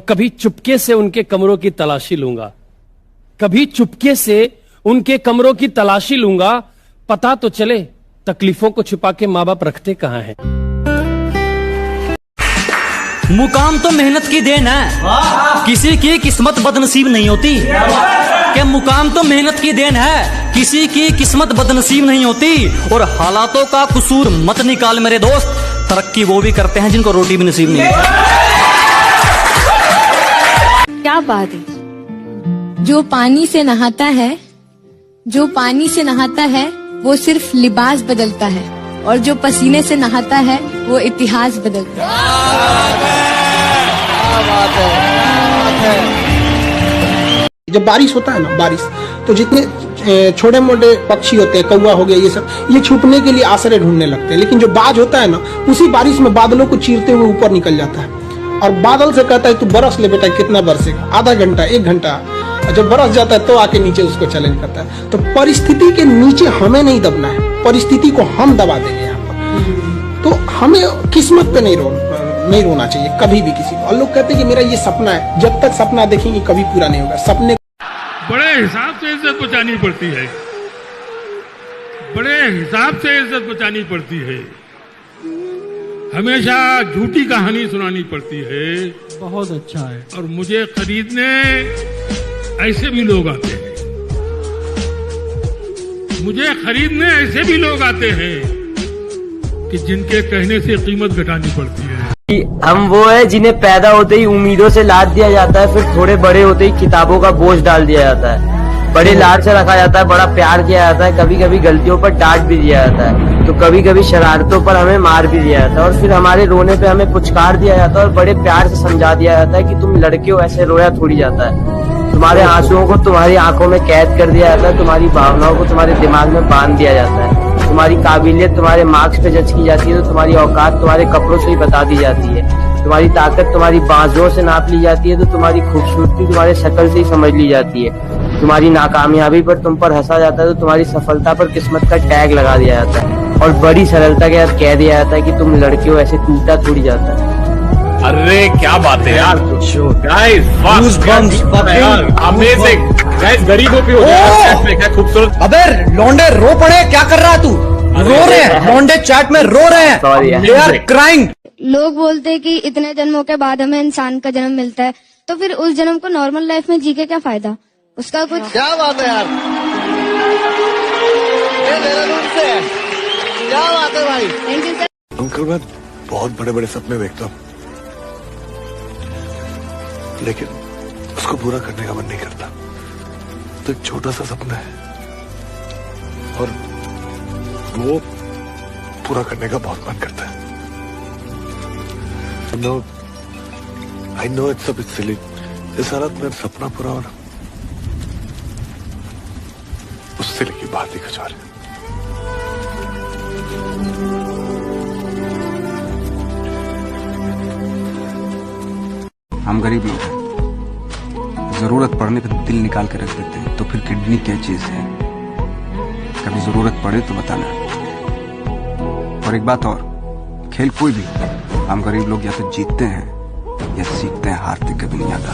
कभी चुपके से उनके कमरों की तलाशी लूंगा, कभी चुपके से उनके कमरों की तलाशी लूंगा, पता तो चले तकलीफों को छुपा के माँ बाप रखते कहाँ हैं। मुकाम तो मेहनत की देन है, किसी की किस्मत बदनसीब नहीं होती। क्या मुकाम तो मेहनत की देन है, किसी की किस्मत बदनसीब नहीं होती। और हालातों का कसूर मत निकाल मेरे दोस्त, तरक्की वो भी करते हैं जिनको रोटी भी नसीब नहीं है। क्या बात है, जो पानी से नहाता है, जो पानी से नहाता है वो सिर्फ लिबास बदलता है, और जो पसीने से नहाता है वो इतिहास बदलता है। जब बारिश होता है ना, बारिश तो जितने छोटे मोटे पक्षी होते हैं, कौवा हो गया, ये सब, ये छुपने के लिए आश्रय ढूंढने लगते हैं। लेकिन जो बाज होता है ना, उसी बारिश में बादलों को चीरते हुए ऊपर निकल जाता है और बादल से कहता है तू बरस ले बेटा। कितना बरसेगा? आधा घंटा, 1 घंटा। जब बरस जाता है तो आके नीचे उसको चैलेंज करता है। तो परिस्थिति के नीचे हमें नहीं दबना है, परिस्थिति को हम दबा देंगे यहाँ पर। तो हमें किस्मत पे नहीं रोना चाहिए कभी भी किसी को। और लोग कहते हैं कि मेरा ये सपना है, जब तक सपना देखेंगे कभी पूरा नहीं होगा। सपने बड़े हिसाब से इज्जत बचानी पड़ती है, बड़े हिसाब से इज्जत बचानी पड़ती है। हमेशा झूठी कहानी सुनानी पड़ती है। बहुत अच्छा है। और मुझे खरीदने ऐसे भी लोग आते हैं, मुझे खरीदने ऐसे भी लोग आते हैं कि जिनके कहने से कीमत घटानी पड़ती है। हम वो है जिन्हें पैदा होते ही उम्मीदों से लाद दिया जाता है, फिर थोड़े बड़े होते ही किताबों का बोझ डाल दिया जाता है। बड़े लाड से रखा जाता है, बड़ा प्यार किया जाता है, कभी कभी गलतियों पर डांट भी दिया जाता है, तो कभी कभी शरारतों पर हमें मार भी दिया जाता है, और फिर हमारे रोने पे हमें पुचकार दिया जाता है और बड़े प्यार से समझा दिया जाता है कि तुम लड़के हो, ऐसे रोया थोड़ी जाता है। तुम्हारे आंसुओं को तुम्हारी आंखों में कैद कर दिया जाता है, तुम्हारी भावनाओं को तुम्हारे दिमाग में बांध दिया जाता है, तुम्हारी काबिलियत तुम्हारे मार्क्स पे जज की जाती है, तो तुम्हारी औकात तुम्हारे कपड़ों से ही बता दी जाती है, तुम्हारी ताकत तुम्हारी बाजुओं से नाप ली जाती है, तो तुम्हारी खूबसूरती तुम्हारे शक्ल से ही समझ ली जाती है, तुम्हारी नाकामयाबी पर तुम पर हंसा जाता है, तो तुम्हारी सफलता पर किस्मत का टैग लगा दिया जाता है, और बड़ी सरलता के साथ कह दिया जाता है कि तुम लड़के हो, ऐसे टूटा थोड़ी जाता है। अरे क्या बात है यार, गाइस अमेजिंग गाइस, गरीबों पे हो गया खूबसूरत। अबे लौंडे रो पड़े, क्या कर रहा है तू? रो रहे हैं लौंडे, चैट में रो रहे हैं, दे आर क्राइंग। लोग बोलते हैं कि इतने जन्मों के बाद हमें इंसान का जन्म मिलता है, तो फिर उस जन्म को नॉर्मल लाइफ में जी के क्या फायदा? उसका कुछ। क्या बात है यार, ये देहरादून से है, क्या बात है भाई। Thank you sir. अंकल मैं बहुत बड़े बड़े सपने देखता हूँ, लेकिन उसको पूरा करने का मन नहीं करता। तो एक छोटा सा सपना है और वो पूरा करने का बहुत मन करता है। I know it's a bit silly। इस हालत में सपना पूरा हो रहा, उससे लेके बात ही कुछ और है। हम गरीब लोग हैं, जरूरत पड़ने पर दिल निकाल के रख देते हैं, तो फिर किडनी क्या चीज है? कभी जरूरत पड़े तो बताना। और एक बात और, खेल कोई भी, हम गरीब लोग या तो जीतते हैं या सीखते हैं, हारते कभी नहीं आता।